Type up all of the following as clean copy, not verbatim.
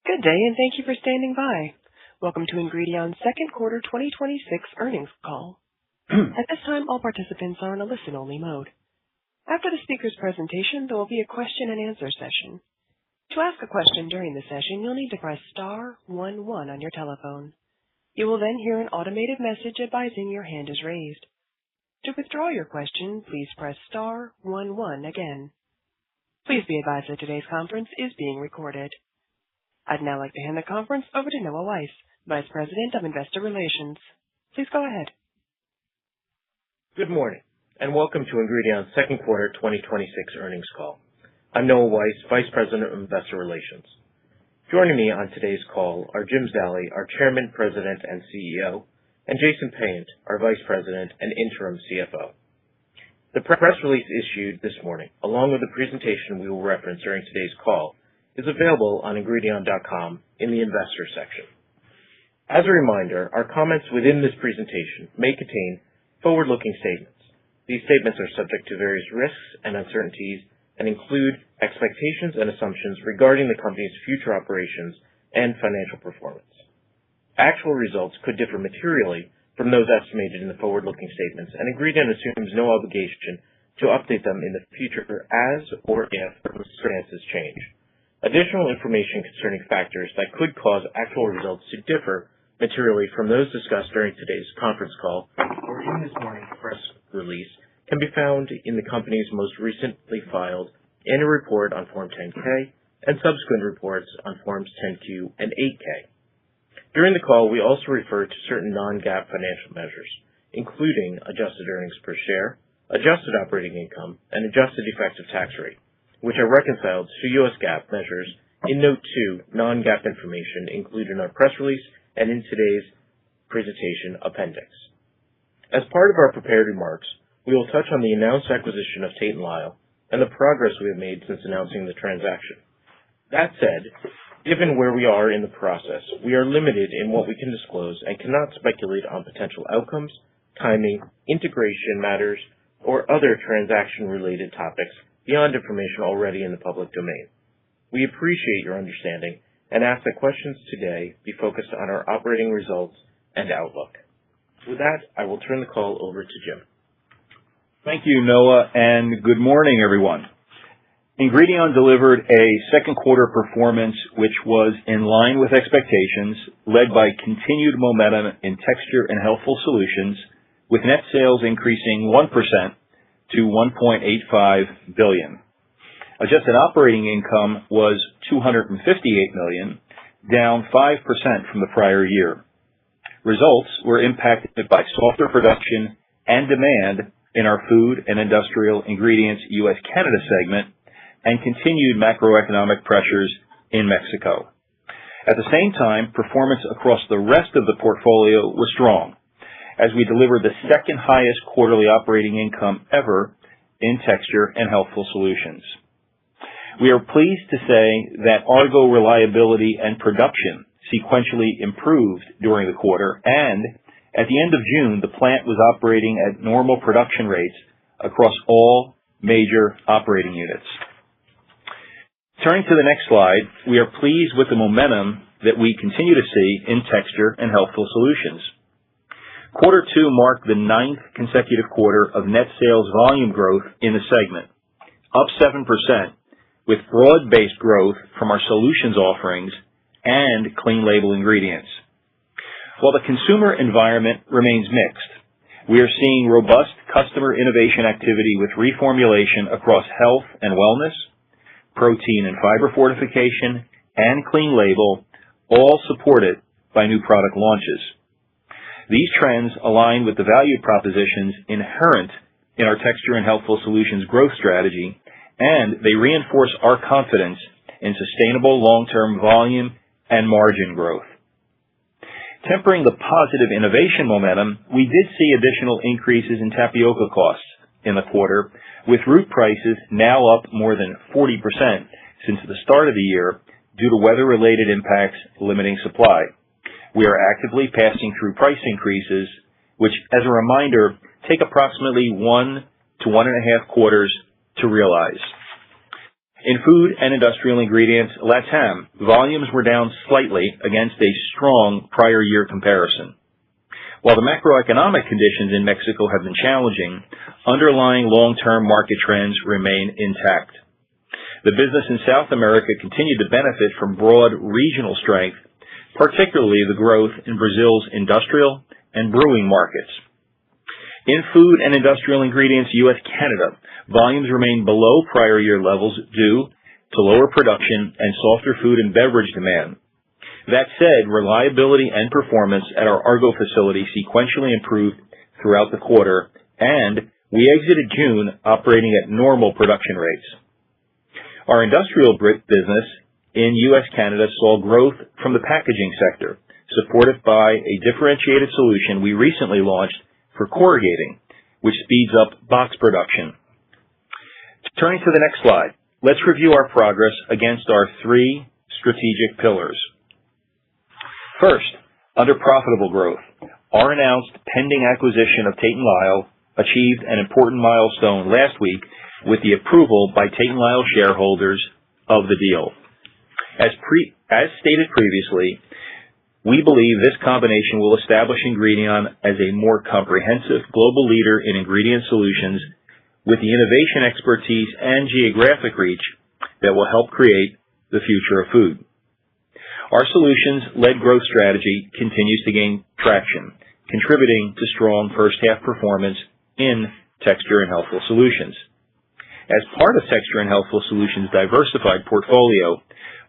Good day, and thank you for standing by. Welcome to Ingredion's second quarter 2026 earnings call. At this time, all participants are in a listen-only mode. After the speaker's presentation, there will be a question-and-answer session. To ask a question during the session, you'll need to press star 11 on your telephone. You will then hear an automated message advising your hand is raised. To withdraw your question, please press star 11 again. Please be advised that today's conference is being recorded. I'd now like to hand the conference over to Noah Weiss, Vice President of Investor Relations. Please go ahead. Good morning, and welcome to Ingredion's second quarter 2026 earnings call. I'm Noah Weiss, Vice President of Investor Relations. Joining me on today's call are Jim Zallie, our Chairman, President, and CEO, and Jason Payant, our Vice President and Interim CFO. The press release issued this morning, along with the presentation we will reference during today's call, is available on Ingredion.com in the Investor section. As a reminder, our comments within this presentation may contain forward-looking statements. These statements are subject to various risks and uncertainties and include expectations and assumptions regarding the company's future operations and financial performance. Actual results could differ materially from those estimated in the forward-looking statements, and Ingredion assumes no obligation to update them in the future as or if circumstances change. Additional information concerning factors that could cause actual results to differ materially from those discussed during today's conference call or in this morning's press release can be found in the company's most recently filed annual report on Form 10-K and subsequent reports on Forms 10-Q and 8-K. During the call, we also refer to certain non-GAAP financial measures, including adjusted earnings per share, adjusted operating income, and adjusted effective tax rate, which are reconciled to U.S. GAAP measures in Note 2 non-GAAP information included in our press release and in today's presentation appendix. As part of our prepared remarks, we will touch on the announced acquisition of Tate & Lyle and the progress we have made since announcing the transaction. That said, given where we are in the process, we are limited in what we can disclose and cannot speculate on potential outcomes, timing, integration matters, or other transaction-related topics beyond information already in the public domain. We appreciate your understanding and ask that questions today be focused on our operating results and outlook. With that, I will turn the call over to Jim. Thank you, Noah, and good morning, everyone. Ingredion delivered a second quarter performance which was in line with expectations, led by continued momentum in Texture and Healthful Solutions, with net sales increasing 1% to $1.85 billion. Adjusted operating income was $258 million, down 5% from the prior year. Results were impacted by softer production and demand in our Food and Industrial Ingredients U.S.-Canada segment and continued macroeconomic pressures in Mexico. At the same time, performance across the rest of the portfolio was strong, as we delivered the second highest quarterly operating income ever in Texture and Healthful Solutions. We are pleased to say that Argo reliability and production sequentially improved during the quarter, and at the end of June, the plant was operating at normal production rates across all major operating units. Turning to the next slide, we are pleased with the momentum that we continue to see in Texture and Healthful Solutions. Quarter 2 marked the 9th consecutive quarter of net sales volume growth in the segment, up 7%, with broad-based growth from our solutions offerings and clean label ingredients. While the consumer environment remains mixed, we are seeing robust customer innovation activity with reformulation across health and wellness, protein and fiber fortification, and clean label, all supported by new product launches. These trends align with the value propositions inherent in our Texture and Healthful Solutions growth strategy, and they reinforce our confidence in sustainable long-term volume and margin growth. Tempering the positive innovation momentum, we did see additional increases in tapioca costs in the quarter, with root prices now up more than 40% since the start of the year due to weather-related impacts limiting supply. We are actively passing through price increases, which, as a reminder, take approximately 1 to 1.5 quarters to realize. In food and industrial ingredients, LATAM, volumes were down slightly against a strong prior year comparison. While the macroeconomic conditions in Mexico have been challenging, underlying long-term market trends remain intact. The business in South America continued to benefit from broad regional strength, particularly the growth in Brazil's industrial and brewing markets. In food and industrial ingredients, U.S.-Canada, volumes remain below prior year levels due to lower production and softer food and beverage demand. That said, reliability and performance at our Argo facility sequentially improved throughout the quarter, and we exited June operating at normal production rates. Our industrial business in U.S.-Canada saw growth from the packaging sector, supported by a differentiated solution we recently launched for corrugating, which speeds up box production. Turning to the next slide, let's review our progress against our 3 strategic pillars. First, under profitable growth, our announced pending acquisition of Tate & Lyle achieved an important milestone last week with the approval by Tate & Lyle shareholders of the deal. As stated previously, we believe this combination will establish Ingredion as a more comprehensive global leader in ingredient solutions with the innovation expertise and geographic reach that will help create the future of food. Our solutions-led growth strategy continues to gain traction, contributing to strong first-half performance in Texture and Healthful Solutions. As part of Texture and Healthful Solutions' diversified portfolio,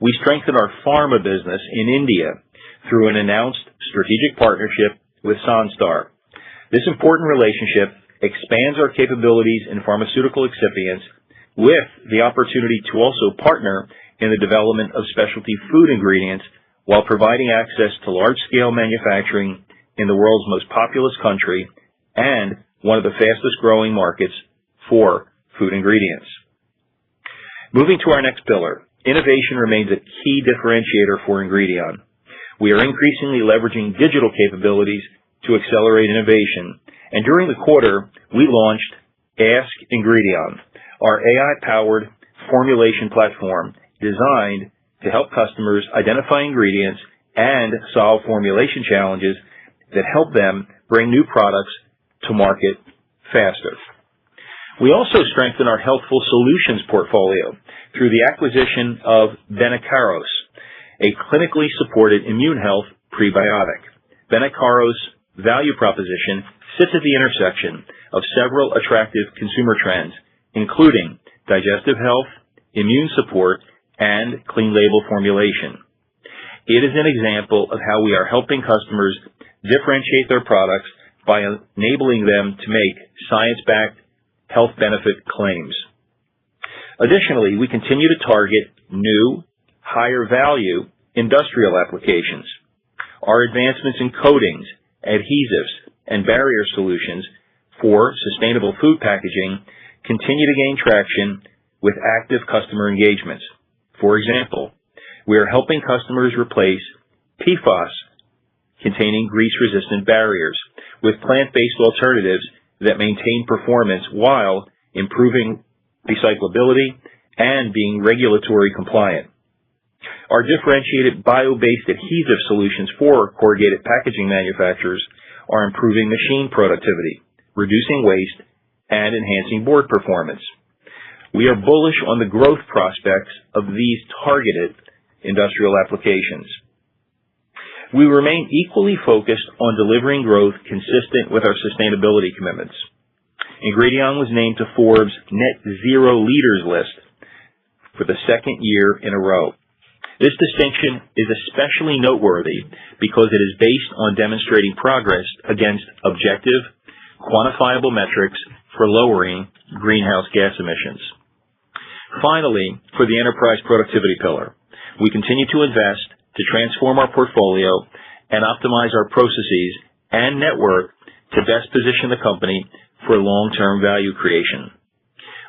we strengthened our pharma business in India through an announced strategic partnership with Sanstar. This important relationship expands our capabilities in pharmaceutical excipients with the opportunity to also partner in the development of specialty food ingredients while providing access to large-scale manufacturing in the world's most populous country and one of the fastest-growing markets for food ingredients. Moving to our next pillar, innovation remains a key differentiator for Ingredion. We are increasingly leveraging digital capabilities to accelerate innovation, and during the quarter, we launched Ask Ingredion, our AI-powered formulation platform designed to help customers identify ingredients and solve formulation challenges that help them bring new products to market faster. We also strengthen our healthful solutions portfolio through the acquisition of Benicaros, a clinically supported immune health prebiotic. Benicaros' value proposition sits at the intersection of several attractive consumer trends, including digestive health, immune support, and clean label formulation. It is an example of how we are helping customers differentiate their products by enabling them to make science-backed health benefit claims. Additionally, we continue to target new, higher value industrial applications. Our advancements in coatings, adhesives, and barrier solutions for sustainable food packaging continue to gain traction with active customer engagements. For example, we are helping customers replace PFAS-containing grease-resistant barriers with plant-based alternatives that maintain performance while improving recyclability and being regulatory compliant. Our differentiated bio-based adhesive solutions for corrugated packaging manufacturers are improving machine productivity, reducing waste, and enhancing board performance. We are bullish on the growth prospects of these targeted industrial applications. We remain equally focused on delivering growth consistent with our sustainability commitments. Ingredion was named to Forbes' Net Zero Leaders list for the second year in a row. This distinction is especially noteworthy because it is based on demonstrating progress against objective, quantifiable metrics for lowering greenhouse gas emissions. Finally, for the enterprise productivity pillar, we continue to invest to transform our portfolio and optimize our processes and network to best position the company for long-term value creation.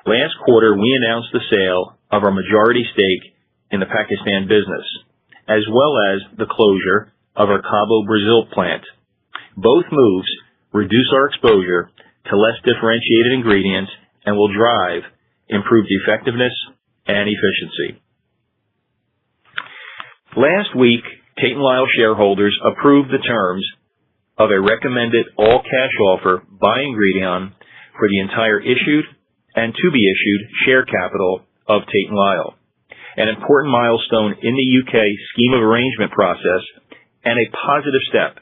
Last quarter, we announced the sale of our majority stake in the Pakistan business, as well as the closure of our Cabo, Brazil plant. Both moves reduce our exposure to less differentiated ingredients and will drive improved effectiveness and efficiency. Last week, Tate & Lyle shareholders approved the terms of a recommended all-cash offer by Ingredion for the entire issued and to-be-issued share capital of Tate & Lyle, an important milestone in the UK scheme of arrangement process and a positive step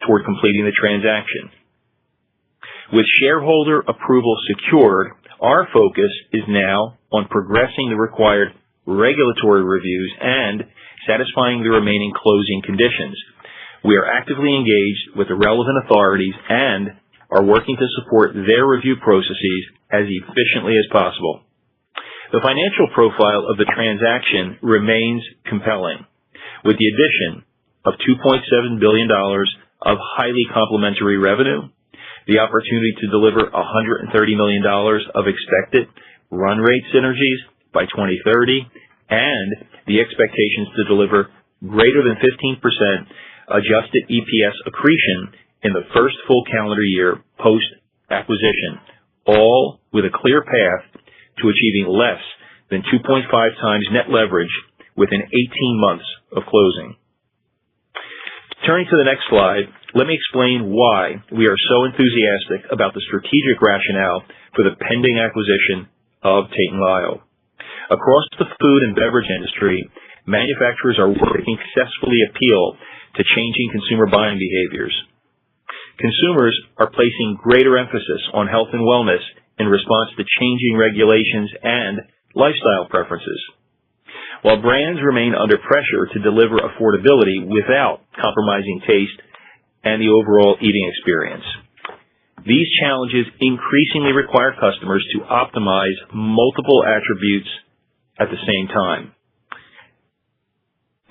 toward completing the transaction. With shareholder approval secured, our focus is now on progressing the required regulatory reviews and satisfying the remaining closing conditions. We are actively engaged with the relevant authorities and are working to support their review processes as efficiently as possible. The financial profile of the transaction remains compelling, with the addition of $2.7 billion of highly complementary revenue, the opportunity to deliver $130 million of expected run rate synergies by 2030, and the expectations to deliver greater than 15% adjusted EPS accretion in the first full calendar year post-acquisition, all with a clear path to achieving less than 2.5 times net leverage within 18 months of closing. Turning to the next slide, let me explain why we are so enthusiastic about the strategic rationale for the pending acquisition of Tate & Lyle. Across the food and beverage industry, manufacturers are working to successfully appeal to changing consumer buying behaviors. Consumers are placing greater emphasis on health and wellness in response to changing regulations and lifestyle preferences, while brands remain under pressure to deliver affordability without compromising taste and the overall eating experience. These challenges increasingly require customers to optimize multiple attributes at the same time.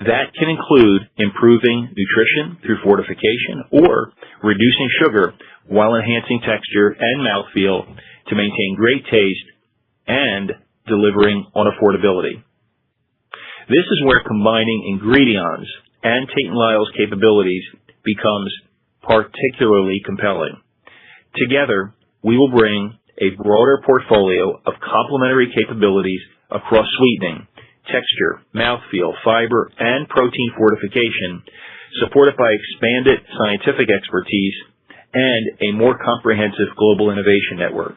That can include improving nutrition through fortification or reducing sugar while enhancing texture and mouthfeel to maintain great taste and delivering on affordability. This is where combining Ingredion's and Tate & Lyle's capabilities becomes particularly compelling. Together, we will bring a broader portfolio of complementary capabilities across sweetening, texture, mouthfeel, fiber, and protein fortification, supported by expanded scientific expertise and a more comprehensive global innovation network.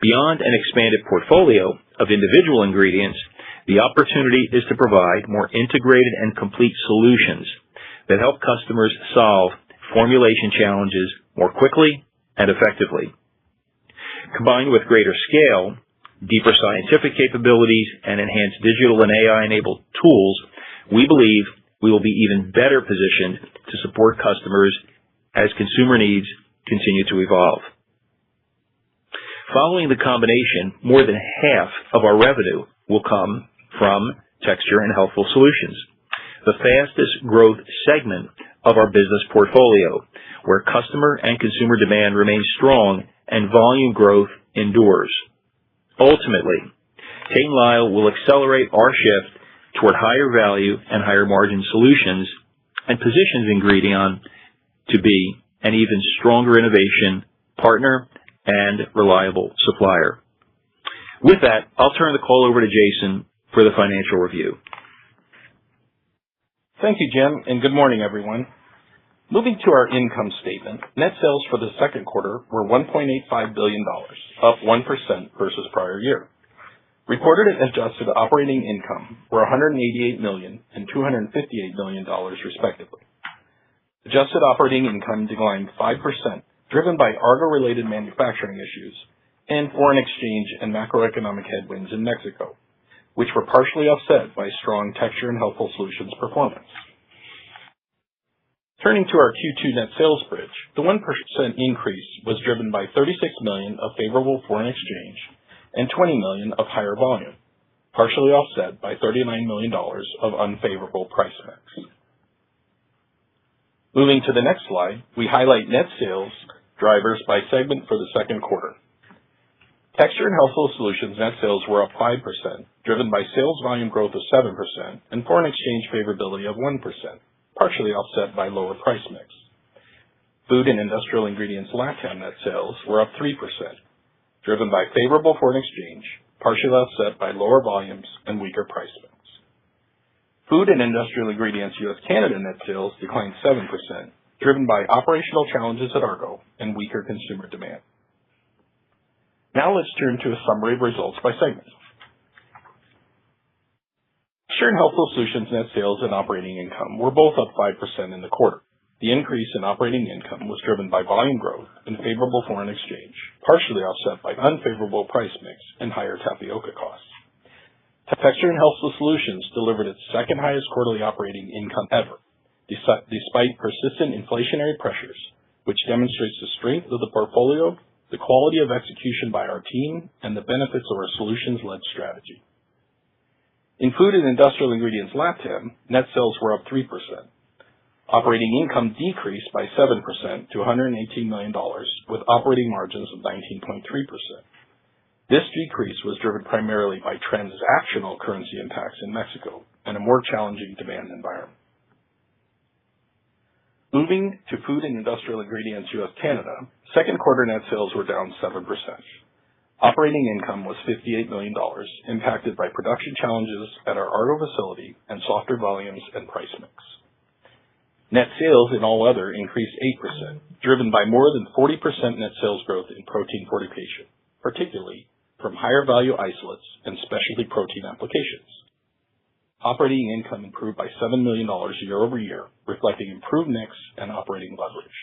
Beyond an expanded portfolio of individual ingredients, the opportunity is to provide more integrated and complete solutions that help customers solve formulation challenges more quickly and effectively. Combined with greater scale, deeper scientific capabilities, and enhanced digital and AI-enabled tools, we believe we will be even better positioned to support customers as consumer needs continue to evolve. Following the combination, more than half of our revenue will come from Texture and Healthful Solutions, the fastest growth segment of our business portfolio, where customer and consumer demand remains strong and volume growth endures. Ultimately, Tate & Lyle will accelerate our shift toward higher value and higher margin solutions and positions Ingredion to be an even stronger innovation partner and reliable supplier. With that, I'll turn the call over to Jason for the financial review. Thank you, Jim, and good morning, everyone. Moving to our income statement, net sales for the second quarter were $1.85 billion, up 1% versus prior year. Reported and adjusted operating income were $188 million and $258 million, respectively. Adjusted operating income declined 5%, driven by Argo-related manufacturing issues and foreign exchange and macroeconomic headwinds in Mexico, which were partially offset by strong Texture and Healthful Solutions performance. Turning to our Q2 net sales bridge, the 1% increase was driven by $36 million of favorable foreign exchange and $20 million of higher volume, partially offset by $39 million of unfavorable price mix. Moving to the next slide, we highlight net sales drivers by segment for the second quarter. Texture and Healthful Solutions net sales were up 5%, driven by sales volume growth of 7% and foreign exchange favorability of 1%, partially offset by lower price mix. Food and Industrial Ingredients LATAM net sales were up 3%, driven by favorable foreign exchange, partially offset by lower volumes and weaker price mix. Food and Industrial Ingredients U.S.-Canada net sales declined 7%, driven by operational challenges at Argo and weaker consumer demand. Now let's turn to a summary of results by segment. Texture and Healthful Solutions net sales and operating income were both up 5% in the quarter. The increase in operating income was driven by volume growth and favorable foreign exchange, partially offset by unfavorable price mix and higher tapioca costs. Texture and Healthful Solutions delivered its second highest quarterly operating income ever, despite persistent inflationary pressures, which demonstrates the strength of the portfolio, the quality of execution by our team, and the benefits of our solutions-led strategy. In Food and Industrial Ingredients LATAM, net sales were up 3%. Operating income decreased by 7% to $118 million, with operating margins of 19.3%. This decrease was driven primarily by transactional currency impacts in Mexico and a more challenging demand environment. Moving to Food and Industrial Ingredients U.S.-Canada, second quarter net sales were down 7%. Operating income was $58 million, impacted by production challenges at our Argo facility and softer volumes and price mix. Net sales in all other increased 8%, driven by more than 40% net sales growth in protein fortification, particularly from higher value isolates and specialty protein applications. Operating income improved by $7 million year over year, reflecting improved mix and operating leverage.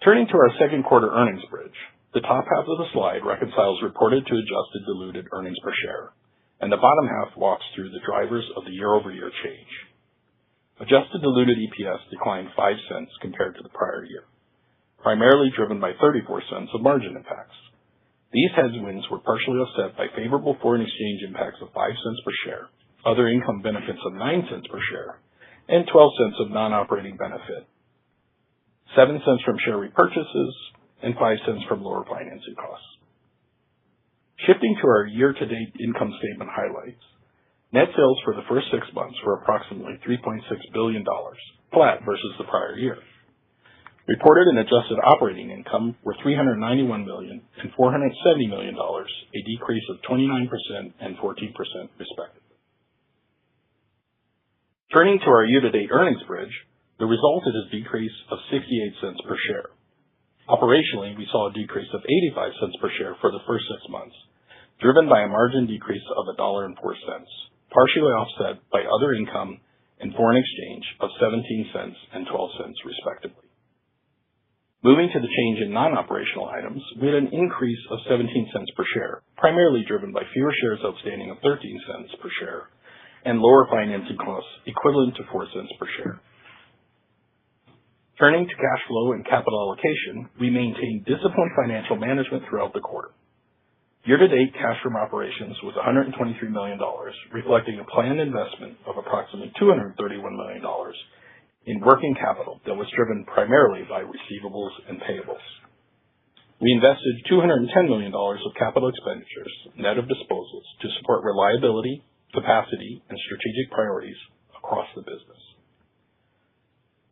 Turning to our second quarter earnings bridge, the top half of the slide reconciles reported to adjusted diluted earnings per share, and the bottom half walks through the drivers of the year-over-year change. Adjusted diluted EPS declined 5 cents compared to the prior year, primarily driven by 34 cents of margin impacts. These headwinds were partially offset by favorable foreign exchange impacts of 5 cents per share, other income benefits of 9 cents per share, and 12 cents of non-operating benefit, 7 cents from share repurchases, and 5 cents from lower financing costs. Shifting to our year-to-date income statement highlights, net sales for the first 6 months were approximately $3.6 billion, flat versus the prior year. Reported and adjusted operating income were $391 million and $470 million, a decrease of 29% and 14% respectively. Turning to our year-to-date earnings bridge, the result is a decrease of 68 cents per share. Operationally, we saw a decrease of 85 cents per share for the first 6 months, driven by a margin decrease of $1.04, partially offset by other income and foreign exchange of 17 cents and 12 cents respectively. Moving to the change in non-operational items, we had an increase of 17 cents per share, primarily driven by fewer shares outstanding of 13 cents per share and lower financing costs equivalent to 4 cents per share. Turning to cash flow and capital allocation, we maintained disciplined financial management throughout the quarter. Year-to-date cash from operations was $123 million, reflecting a planned investment of approximately $231 million in working capital that was driven primarily by receivables and payables. We invested $210 million of capital expenditures, net of disposals, to support reliability, capacity, and strategic priorities across the business.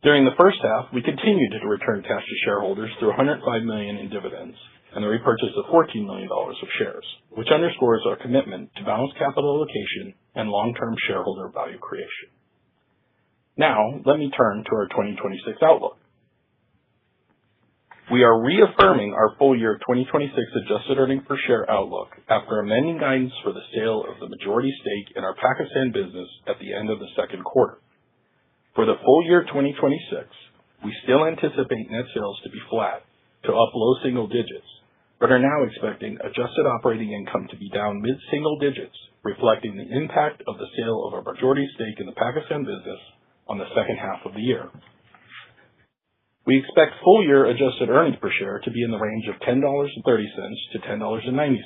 During the first half, we continued to return cash to shareholders through $105 million in dividends and the repurchase of $14 million of shares, which underscores our commitment to balanced capital allocation and long-term shareholder value creation. Now, let me turn to our 2026 outlook. We are reaffirming our full year 2026 adjusted earnings per share outlook after amending guidance for the sale of the majority stake in our Pakistan business at the end of the second quarter. For the full year 2026, we still anticipate net sales to be flat to up low single digits, but are now expecting adjusted operating income to be down mid-single digits, reflecting the impact of the sale of our majority stake in the Pakistan business on the second half of the year. We expect full year adjusted earnings per share to be in the range of $10.30 to $10.90,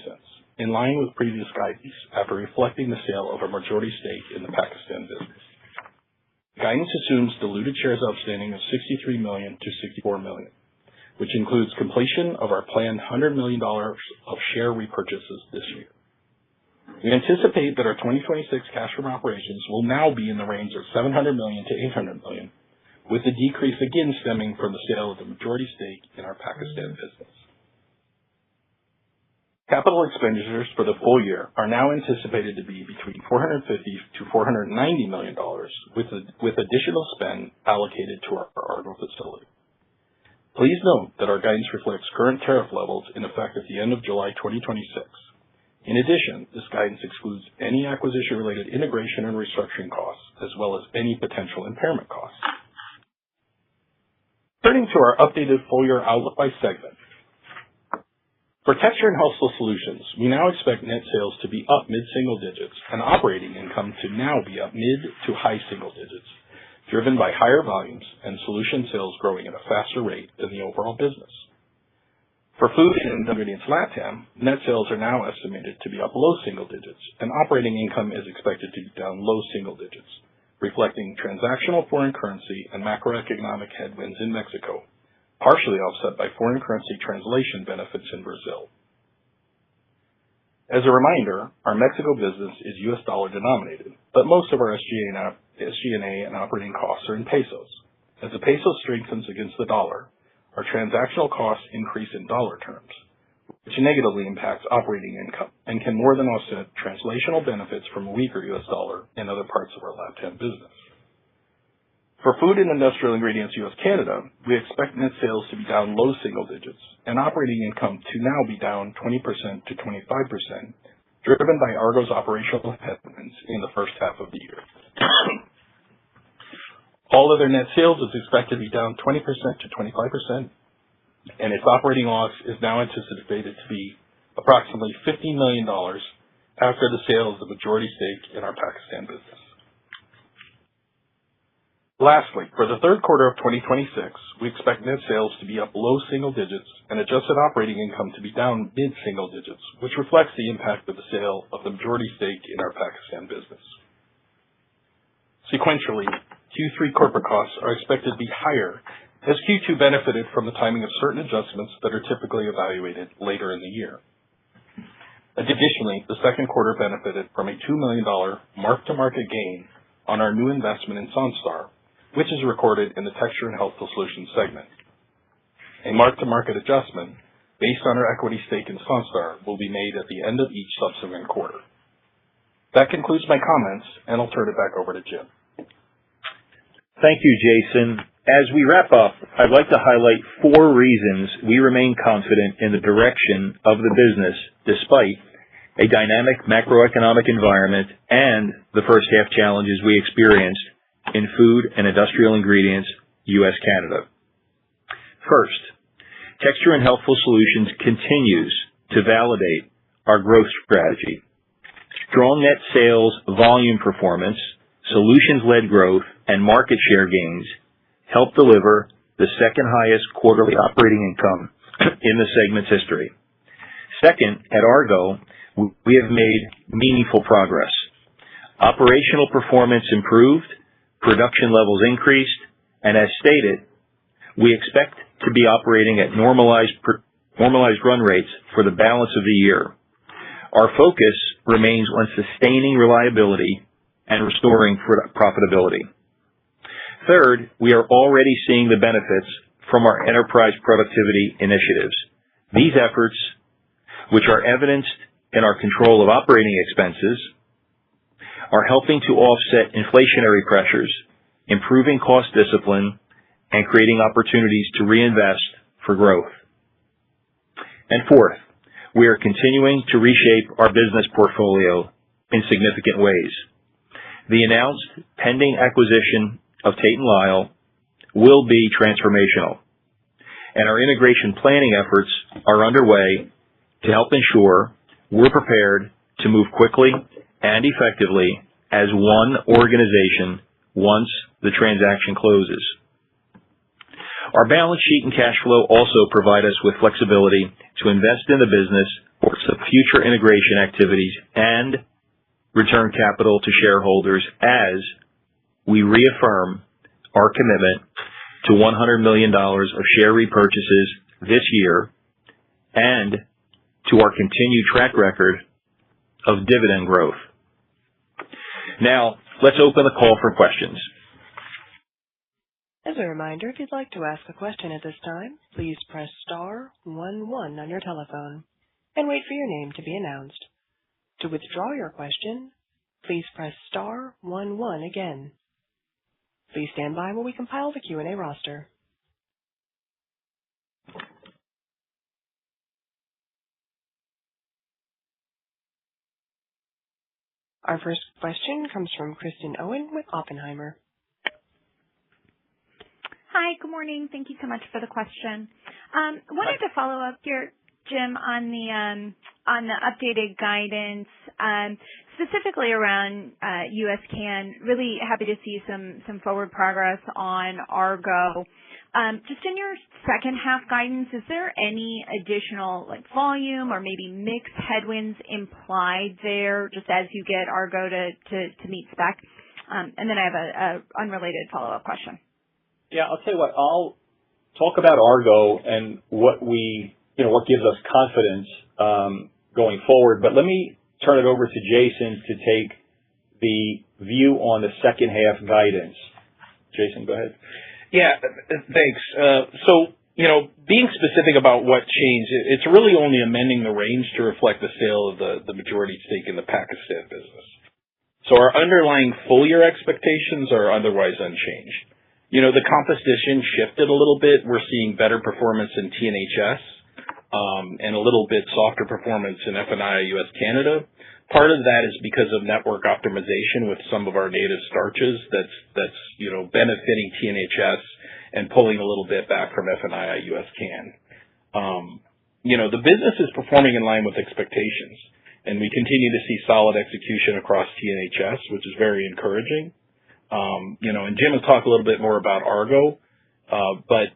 in line with previous guidance after reflecting the sale of our majority stake in the Pakistan business. Guidance assumes diluted shares outstanding of 63 million to 64 million, which includes completion of our planned $100 million of share repurchases this year. We anticipate that our 2026 cash from operations will now be in the range of $700 million to $800 million, with the decrease again stemming from the sale of the majority stake in our Pakistan business. Capital expenditures for the full year are now anticipated to be between $450 to $490 million, with additional spend allocated to our Argo facility. Please note that our guidance reflects current tariff levels in effect at the end of July 2026. In addition, this guidance excludes any acquisition-related integration and restructuring costs, as well as any potential impairment costs. Turning to our updated full-year outlook by segment. For Texture and Healthful Solutions, we now expect net sales to be up mid-single digits and operating income to now be up mid to high single digits, driven by higher volumes and solution sales growing at a faster rate than the overall business. For Food and Ingredients LATAM, net sales are now estimated to be up low single digits, and operating income is expected to be down low single digits, reflecting transactional foreign currency and macroeconomic headwinds in Mexico, partially offset by foreign currency translation benefits in Brazil. As a reminder, our Mexico business is U.S. dollar denominated, but most of our SG&A and operating costs are in pesos. As the peso strengthens against the dollar, our transactional costs increase in dollar terms, which negatively impacts operating income and can more than offset translational benefits from a weaker U.S. dollar in other parts of our LATAM business. For Food and Industrial Ingredients U.S.-Canada, we expect net sales to be down low single digits and operating income to now be down 20% to 25%, driven by Argo's operational headwinds in the first half of the year. All other net sales is expected to be down 20% to 25%, and its operating loss is now anticipated to be approximately $15 million after the sale of the majority stake in our Pakistan business. Lastly, for the third quarter of 2026, we expect net sales to be up low single digits and adjusted operating income to be down mid-single digits, which reflects the impact of the sale of the majority stake in our Pakistan business. Sequentially, Q3 corporate costs are expected to be higher as Q2 benefited from the timing of certain adjustments that are typically evaluated later in the year. Additionally, the second quarter benefited from a $2 million mark-to-market gain on our new investment in Sunstar, which is recorded in the Texture and Healthful Solutions segment. A mark-to-market adjustment based on our equity stake in Sunstar will be made at the end of each subsequent quarter. That concludes my comments, and I'll turn it back over to Jim. Thank you, Jason. As we wrap up, I'd like to highlight 4 reasons we remain confident in the direction of the business despite a dynamic macroeconomic environment and the first half challenges we experienced in Food and Industrial Ingredients U.S.-Canada. First, Texture and Healthful Solutions continues to validate our growth strategy. Strong net sales volume performance, solutions-led growth, and market share gains help deliver the second highest quarterly operating income in the segment's history. Second, at Argo, we have made meaningful progress. Operational performance improved, production levels increased, and as stated, we expect to be operating at normalized run rates for the balance of the year. Our focus remains on sustaining reliability and restoring profitability. Third, we are already seeing the benefits from our enterprise productivity initiatives. These efforts, which are evidenced in our control of operating expenses, are helping to offset inflationary pressures, improving cost discipline, and creating opportunities to reinvest for growth. And fourth, we are continuing to reshape our business portfolio in significant ways. The announced pending acquisition of Tate & Lyle will be transformational, and our integration planning efforts are underway to help ensure we're prepared to move quickly and effectively as one organization once the transaction closes. Our balance sheet and cash flow also provide us with flexibility to invest in the business for some future integration activities and return capital to shareholders as we reaffirm our commitment to $100 million of share repurchases this year and to our continued track record of dividend growth. Now, let's open the call for questions. As a reminder, if you'd like to ask a question at this time, please press *11 on your telephone. and wait for your name to be announced. To withdraw your question, please press star 11 again. Please stand by while we compile the Q&A roster. Our first question comes from Kristen Owen with Oppenheimer. Hi, good morning. Thank you so much for the question. Wanted to follow up here, Jim, on the updated guidance, specifically around U.S. Can. Really happy to see some forward progress on Argo. Just in your second half guidance, is there any additional volume or maybe mix headwinds implied there just as you get Argo to meet spec? And then I have a unrelated follow-up question. Yeah, I'll tell you what, I'll talk about Argo and what gives us confidence going forward. But let me turn it over to Jason to take the view on the second half guidance. Jason, go ahead. Yeah, thanks. So, being specific about what changed, it's really only amending the range to reflect the sale of the majority stake in the Pakistan business. So our underlying full year expectations are otherwise unchanged. The composition shifted a little bit. We're seeing better performance in TNHS, and a little bit softer performance in F&I US Canada. Part of that is because of network optimization with some of our native starches that's benefiting TNHS and pulling a little bit back from F&I US Can. The business is performing in line with expectations, and we continue to see solid execution across TNHS, which is very encouraging. And Jim will talk a little bit more about Argo, but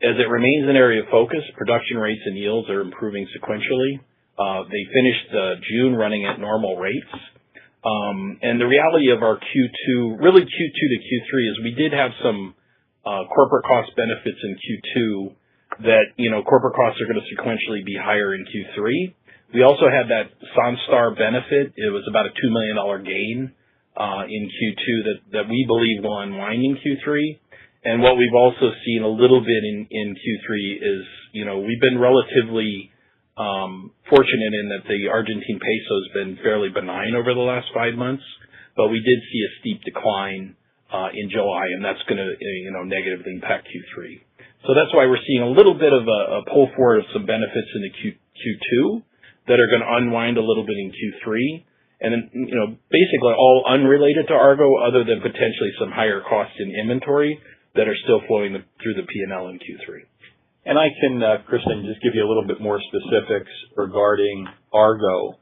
as it remains an area of focus, production rates and yields are improving sequentially. They finished June running at normal rates. And the reality of our Q2 to Q3 is we did have some corporate cost benefits in Q2 that, corporate costs are going to sequentially be higher in Q3. We also had that Sunstar benefit. It was about a $2 million gain in Q2 that we believe will unwind in Q3. And what we've also seen a little bit in Q3 is, we've been relatively fortunate in that the Argentine peso has been fairly benign over the last 5 months, but we did see a steep decline in July, and that's going to negatively impact Q3. So that's why we're seeing a little bit of a pull forward of some benefits into Q2 that are going to unwind a little bit in Q3. And then, basically all unrelated to Argo other than potentially some higher costs in inventory that are still flowing through the P&L in Q3. And I can, Kristen, just give you a little bit more specifics regarding Argo.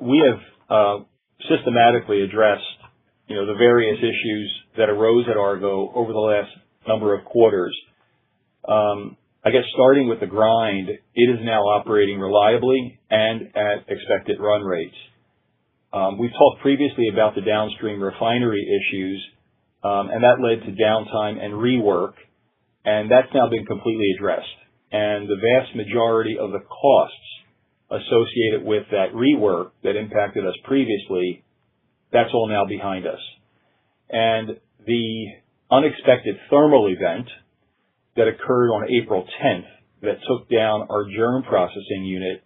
We have systematically addressed, the various issues that arose at Argo over the last number of quarters. I guess starting with the grind, it is now operating reliably and at expected run rates. We've talked previously about the downstream refinery issues, and that led to downtime and rework, and that's now been completely addressed. And the vast majority of the costs associated with that rework that impacted us previously, that's all now behind us. And the unexpected thermal event that occurred on April 10th that took down our germ processing unit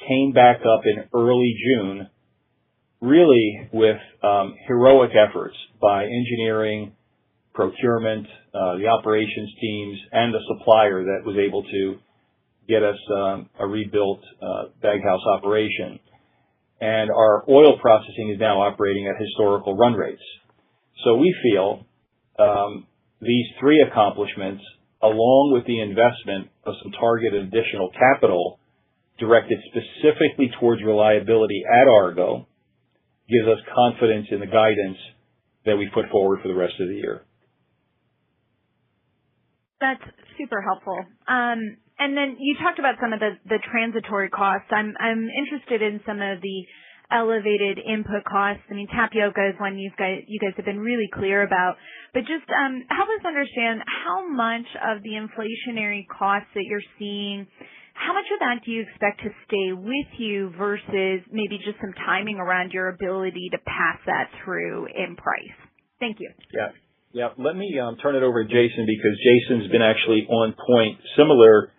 came back up in early June, really with heroic efforts by engineering, procurement, the operations teams, and the supplier that was able to get us a rebuilt baghouse operation. And our oil processing is now operating at historical run rates. So we feel these three accomplishments, along with the investment of some targeted additional capital directed specifically towards reliability at Argo, gives us confidence in the guidance that we put forward for the rest of the year. That's super helpful. And then you talked about some of the transitory costs. I'm interested in some of the elevated input costs. I mean, tapioca is one you guys have been really clear about. But just help us understand how much of the inflationary costs that you're seeing, how much of that do you expect to stay with you versus maybe just some timing around your ability to pass that through in price? Thank you. Yeah. Let me turn it over to Jason, because Jason's been actually on point, similar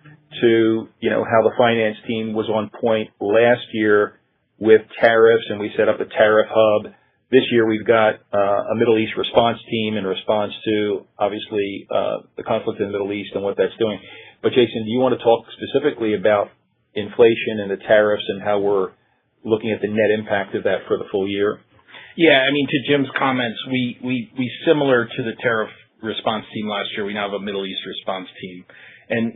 to, how the finance team was on point last year with tariffs, and we set up a tariff hub. This year we've got a Middle East response team in response to, obviously, the conflict in the Middle East and what that's doing. But Jason, do you want to talk specifically about inflation and the tariffs and how we're looking at the net impact of that for the full year? Yeah, to Jim's comments, we similar to the tariff response team last year, we now have a Middle East response team. And,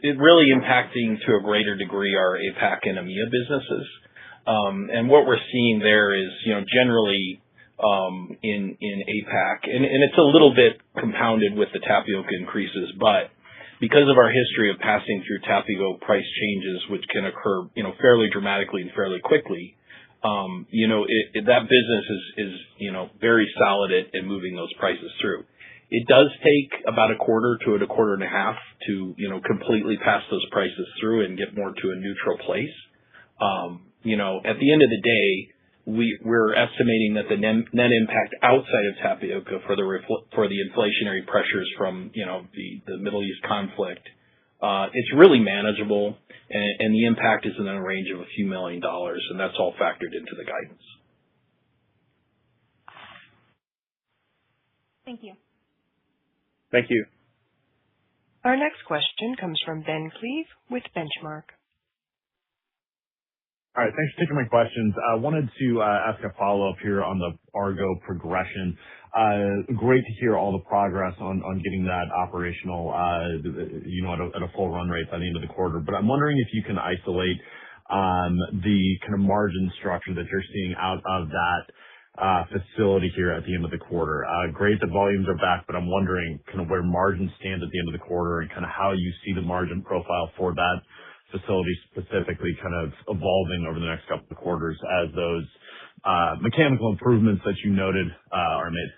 it really impacting to a greater degree our APAC and EMEA businesses. And what we're seeing there is, generally, in APAC, and it's a little bit compounded with the tapioca increases, but because of our history of passing through tapioca price changes, which can occur, fairly dramatically and fairly quickly, that business is very solid at moving those prices through. It does take about a quarter to a quarter and a half to, completely pass those prices through and get more to a neutral place. At the end of the day, we're estimating that the net impact outside of tapioca for the inflationary pressures from, the Middle East conflict, it's really manageable, and the impact is in a range of a few $1 million, and that's all factored into the guidance. Thank you. Thank you. Our next question comes from Ben Cleve with Benchmark. All right, thanks for taking my questions. I wanted to ask a follow-up here on the Argo progression. Great to hear all the progress on getting that operational, at a full run rate by the end of the quarter. But I'm wondering if you can isolate the kind of margin structure that you're seeing out of that facility here at the end of the quarter. Great that volumes are back, but I'm wondering kind of where margins stand at the end of the quarter and kind of how you see the margin profile for that facility specifically kind of evolving over the next couple of quarters as those mechanical improvements that you noted are made.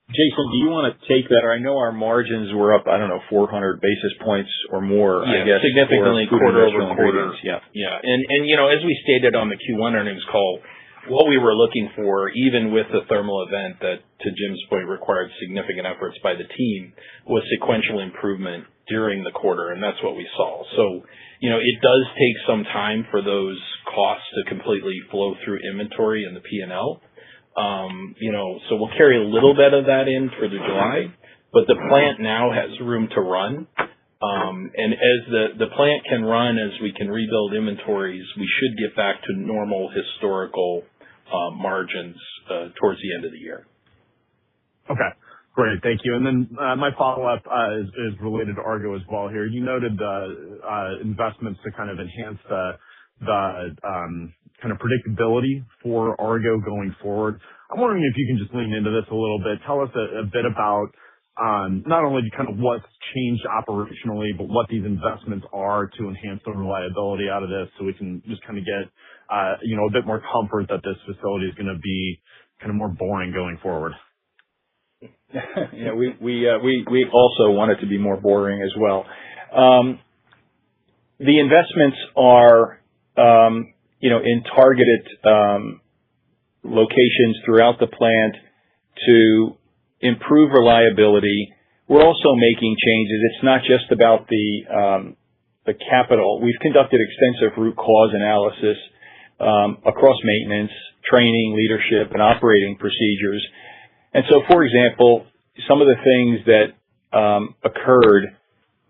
Jason, do you want to take that? Or I know our margins were up, 400 basis points or more, I guess. Significantly quarter-over-quarter. Yeah. Yeah. And, as we stated on the Q1 earnings call, what we were looking for, even with the thermal event that, to Jim's point, required significant efforts by the team, was sequential improvement during the quarter, and that's what we saw. So, it does take some time for those costs to completely flow through inventory in the P&L. So we'll carry a little bit of that in for the July, but the plant now has room to run. And as the plant can run, as we can rebuild inventories, we should get back to normal historical margins towards the end of the year. Okay. Great. Thank you. And then my follow-up is related to Argo as well here. You noted the investments to kind of enhance the kind of predictability for Argo going forward. I'm wondering if you can just lean into this a little bit. Tell us a bit about not only kind of what's changed operationally, but what these investments are to enhance the reliability out of this, so we can just kind of get a bit more comfort that this facility is going to be kind of more boring going forward. Yeah, we also want it to be more boring as well. The investments are, in targeted locations throughout the plant to improve reliability. We're also making changes. It's not just about the capital. We've conducted extensive root cause analysis across maintenance, training, leadership, and operating procedures. And so, for example, some of the things that occurred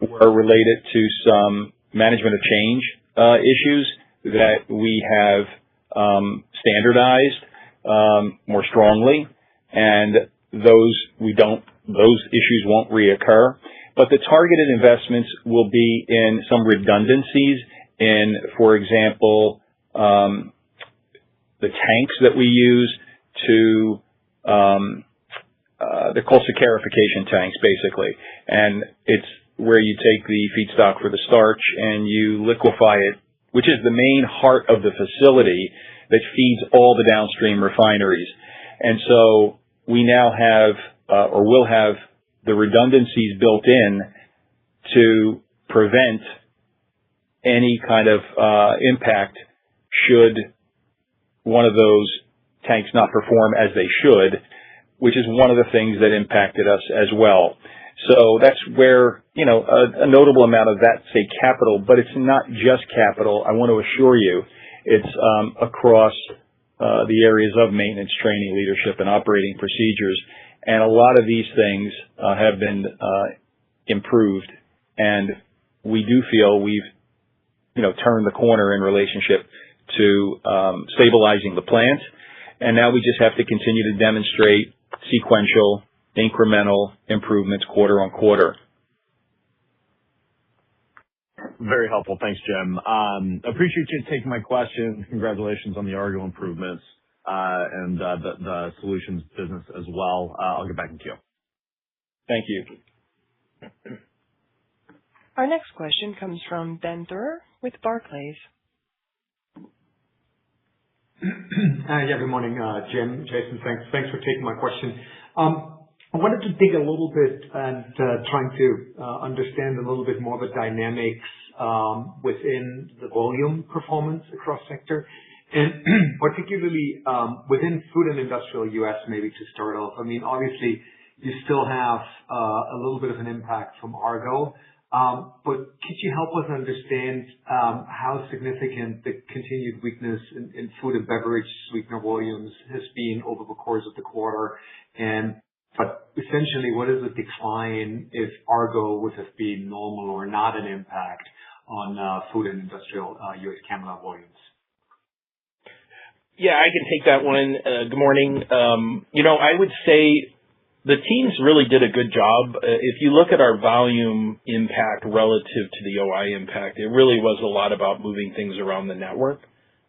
were related to some management of change issues that we have standardized more strongly, and those issues won't reoccur. But the targeted investments will be in some redundancies in, for example, the tanks that we use to they're called saccharification tanks, basically. And it's where you take the feedstock for the starch and you liquefy it, which is the main heart of the facility that feeds all the downstream refineries. And so we now have, or will have, the redundancies built in to prevent any kind of impact should one of those tanks not perform as they should, which is one of the things that impacted us as well. So that's where, a notable amount of that, say, capital, but it's not just capital. I want to assure you it's across the areas of maintenance, training, leadership, and operating procedures. And a lot of these things have been improved, and we do feel we've turned the corner in relationship to stabilizing the plant. And now we just have to continue to demonstrate sequential, incremental improvements quarter on quarter. Very helpful. Thanks, Jim. Appreciate you taking my question. Congratulations on the Argo improvements and the solutions business as well. I'll get back in queue. Thank you. Our next question comes from Ben Theurer with Barclays. Yeah, good morning, Jim, Jason. Thanks for taking my question. I wanted to dig a little bit and trying to understand a little bit more the dynamics within the volume performance across sector, and particularly within food and industrial U.S. maybe to start off. I mean, obviously, you still have a little bit of an impact from Argo, but could you help us understand how significant the continued weakness in food and beverage sweetener volumes has been over the course of the quarter? But essentially, what is the decline if Argo would have been normal or not an impact on food and industrial U.S. Canada volumes? Yeah, I can take that one. Good morning. I would say the teams really did a good job. If you look at our volume impact relative to the OI impact, it really was a lot about moving things around the network.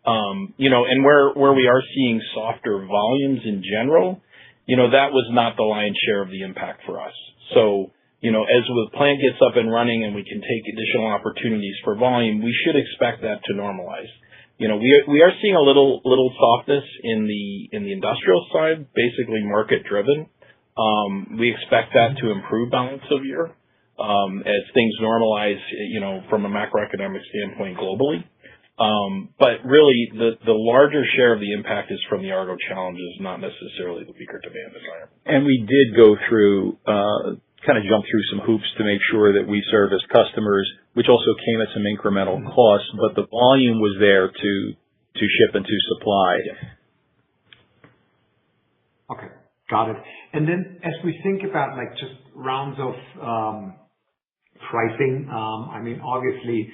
And where we are seeing softer volumes in general, that was not the lion's share of the impact for us. So, as the plant gets up and running and we can take additional opportunities for volume, we should expect that to normalize. We are seeing a little softness in the industrial side, basically market driven. We expect that to improve balance of year as things normalize, from a macroeconomic standpoint globally. But really, the larger share of the impact is from the Argo challenges, not necessarily the weaker demand environment. And we did go through, kind of jump through some hoops to make sure that we service customers, which also came at some incremental costs, but the volume was there to ship and to supply. Okay, got it. And then as we think about just rounds of pricing, I mean, obviously,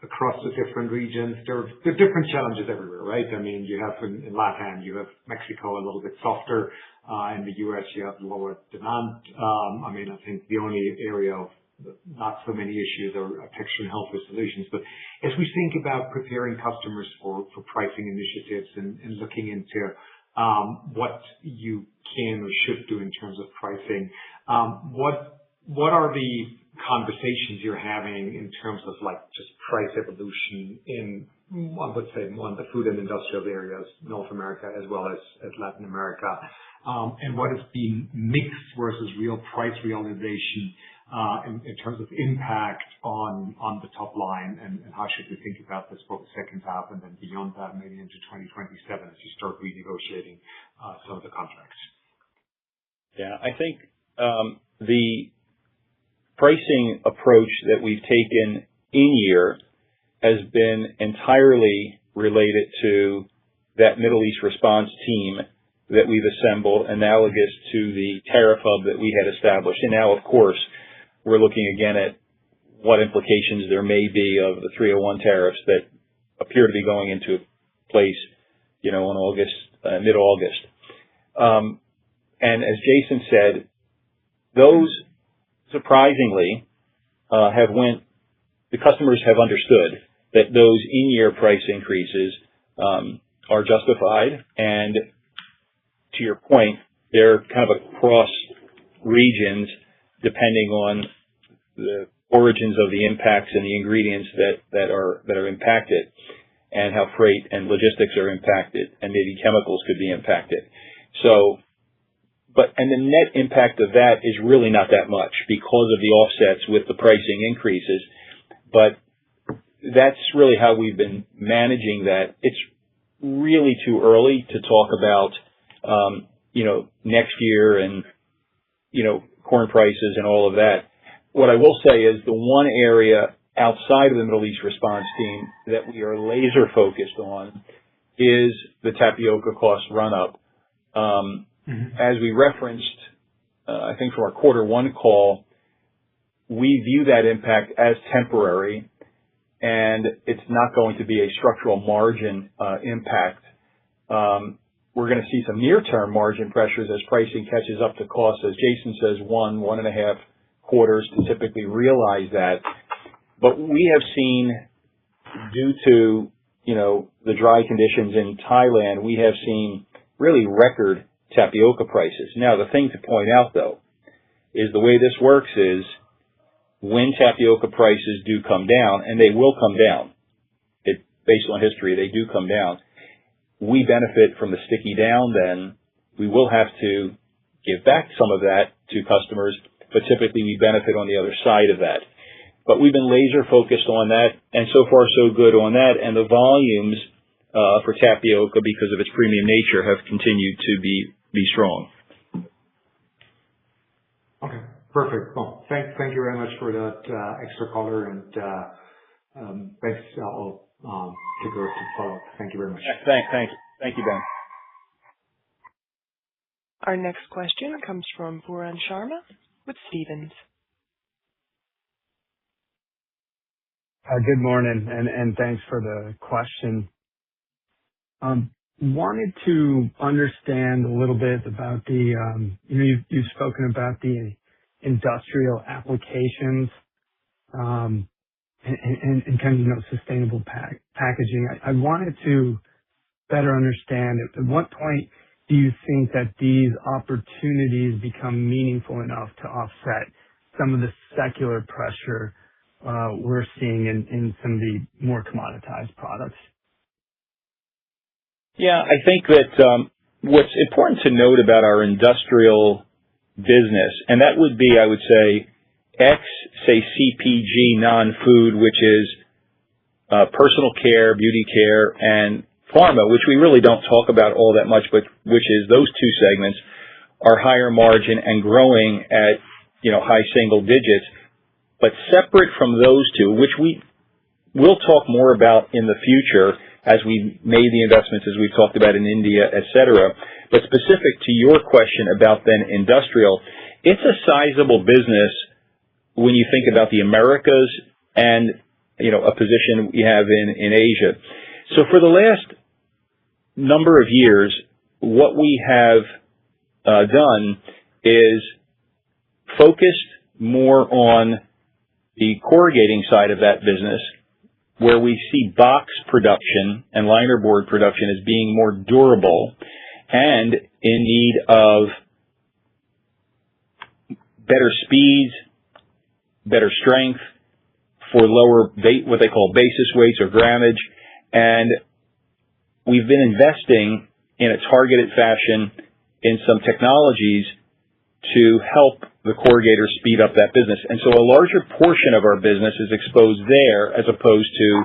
across the different regions, there are different challenges everywhere, right? I mean, you have in LATAM, you have Mexico a little bit softer. In the U.S., you have lower demand. I mean, I think the only area of not so many issues are texture and health solutions. But as we think about preparing customers for pricing initiatives and looking into what you can or should do in terms of pricing, what are the conversations you're having in terms of just price evolution in, I would say, more in the food and industrial areas, North America as well as Latin America, and what has been mixed versus real price realization in terms of impact on the top line, and how should we think about this for the second half and then beyond that, maybe into 2027 as you start renegotiating some of the contracts? Yeah, I think the pricing approach that we've taken in year has been entirely related to that Middle East response team that we've assembled, analogous to the tariff hub that we had established. And now, of course, we're looking again at what implications there may be of the 301 tariffs that appear to be going into place, in mid-August. And as Jason said, those surprisingly the customers have understood that those in-year price increases are justified, and to your point, they're kind of across regions depending on the origins of the impacts and the ingredients that are impacted, and how freight and logistics are impacted, and maybe chemicals could be impacted. And the net impact of that is really not that much because of the offsets with the pricing increases. But that's really how we've been managing that. It's really too early to talk about, next year and, corn prices and all of that. What I will say is the one area outside of the Middle East response team that we are laser focused on is the tapioca cost run-up. As we referenced, I think from our Q1 call, we view that impact as temporary, and it's not going to be a structural margin impact. We're going to see some near-term margin pressures as pricing catches up to cost, as Jason says, 1.5 quarters to typically realize that. But we have seen, due to, the dry conditions in Thailand, we have seen really record tapioca prices. Now, the thing to point out, though, is the way this works is when tapioca prices do come down, and they will come down, based on history, they do come down, we benefit from the sticky down then. We will have to give back some of that to customers, but typically we benefit on the other side of that. But we've been laser focused on that, and so far so good on that, and the volumes for tapioca, because of its premium nature, have continued to be strong. Okay, perfect. Well, thank you very much for that extra color, and thanks. I'll take over to follow up. Thank you very much. Thank you, Ben. Our next question comes from Pooran Sharma with Stephens. Good morning, and thanks for the question. Wanted to understand a little bit about the, you've spoken about the industrial applications, and kind of, sustainable packaging. I wanted to better understand, at what point do you think that these opportunities become meaningful enough to offset some of the secular pressure we're seeing in some of the more commoditized products? Yeah, I think that what's important to note about our industrial business, and that would be, I would say, say CPG non-food, which is personal care, beauty care, and pharma, which we really don't talk about all that much, but which is those two segments are higher margin and growing at high single digits. But separate from those two, which we'll talk more about in the future as we made the investments, as we've talked about in India, et cetera. But specific to your question about then industrial, it's a sizable business when you think about the Americas and, a position we have in Asia. So for the last number of years, what we have done is focused more on the corrugating side of that business, where we see box production and linerboard production as being more durable and in need of better speeds, better strength for lower what they call basis weights or grammage. And we've been investing in a targeted fashion in some technologies to help the corrugators speed up that business. And so a larger portion of our business is exposed there as opposed to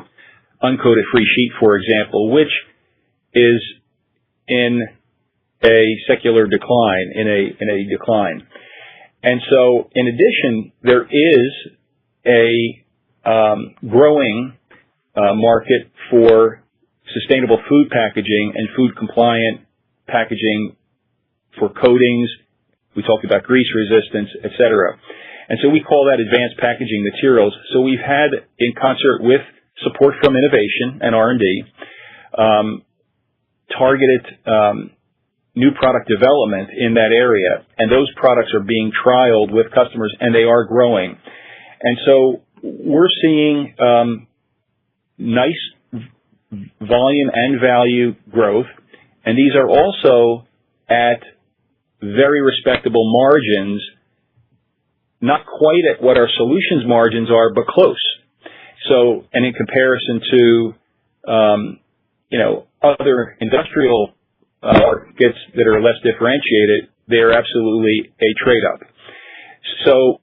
uncoated free sheet, for example, which is in a secular decline, in a decline. And so in addition, there is a growing market for sustainable food packaging and food compliant packaging for coatings. We talked about grease resistance, et cetera. And so we call that advanced packaging materials. So we've had, in concert with support from innovation and R&D, targeted new product development in that area. And those products are being trialed with customers, and they are growing. And so we're seeing nice volume and value growth. And these are also at very respectable margins, not quite at what our solutions margins are, but close. So, and in comparison to, other industrial markets that are less differentiated, they're absolutely a trade-up. So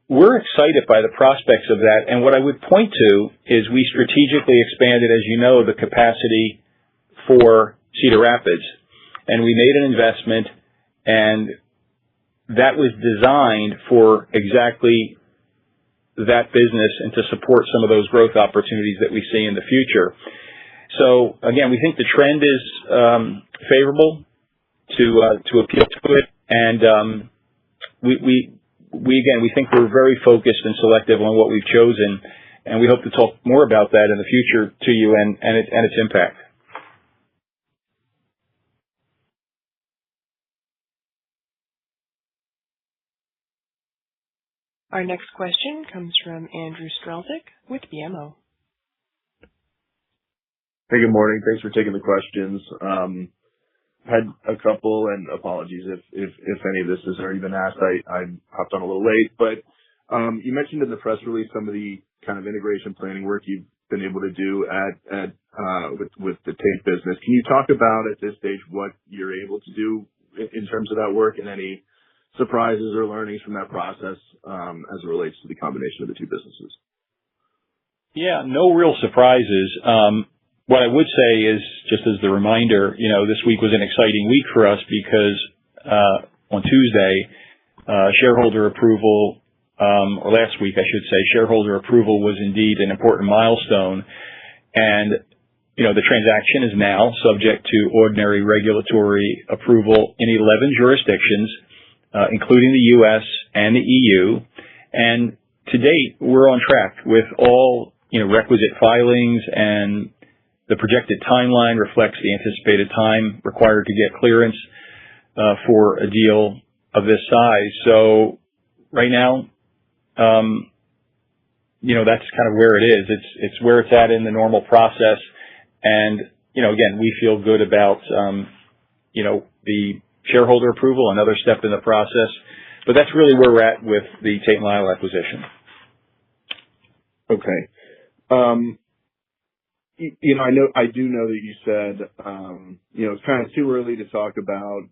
we're excited by the prospects of that. And what I would point to is we strategically expanded, as you know, the capacity for Cedar Rapids. And we made an investment, and that was designed for exactly that business and to support some of those growth opportunities that we see in the future. So again, we think the trend is favorable to appeal to it, and we think we're very focused and selective on what we've chosen, and we hope to talk more about that in the future to you and its impact. Our next question comes from Andrew Strelzik with BMO. Hey, good morning. Thanks for taking the questions. Had a couple, and apologies if any of this has already been asked. I hopped on a little late, but you mentioned in the press release some of the kind of integration planning work you've been able to do with the tape business. Can you talk about at this stage what you're able to do in terms of that work and any surprises or learnings from that process as it relates to the combination of the two businesses? Yeah, no real surprises. What I would say is, just as the reminder, this week was an exciting week for us because on Tuesday, shareholder approval, or last week I should say, shareholder approval was indeed an important milestone. And, the transaction is now subject to ordinary regulatory approval in 11 jurisdictions, including the U.S. and the EU. And to date, we're on track with all, requisite filings, and the projected timeline reflects the anticipated time required to get clearance for a deal of this size. So right now, that's kind of where it is. It's where it's at in the normal process. And, again, we feel good about, the shareholder approval, another step in the process. But that's really where we're at with the Tate & Lyle acquisition. Okay. I do know that you said, it's kind of too early to talk about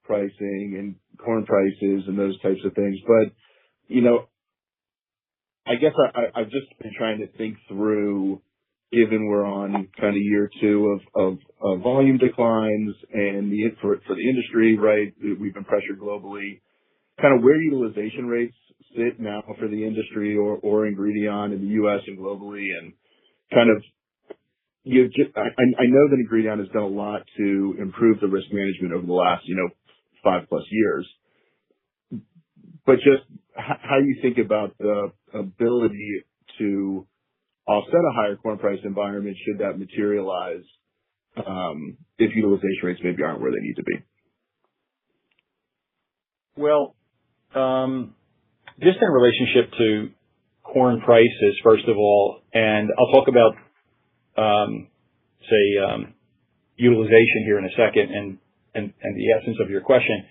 pricing and corn prices and those types of things. But, I guess I've just been trying to think through, given we're on kind of year two of volume declines and for the industry, right? We've been pressured globally. Kind of where utilization rates sit now for the industry or Ingredion in the U.S. and globally, and kind of I know that Ingredion has done a lot to improve the risk management over the last 5+ years, but just how you think about the ability to offset a higher corn price environment should that materialize if utilization rates maybe aren't where they need to be. Well, just in relationship to corn prices, first of all, and I'll talk about utilization here in a second and the essence of your question.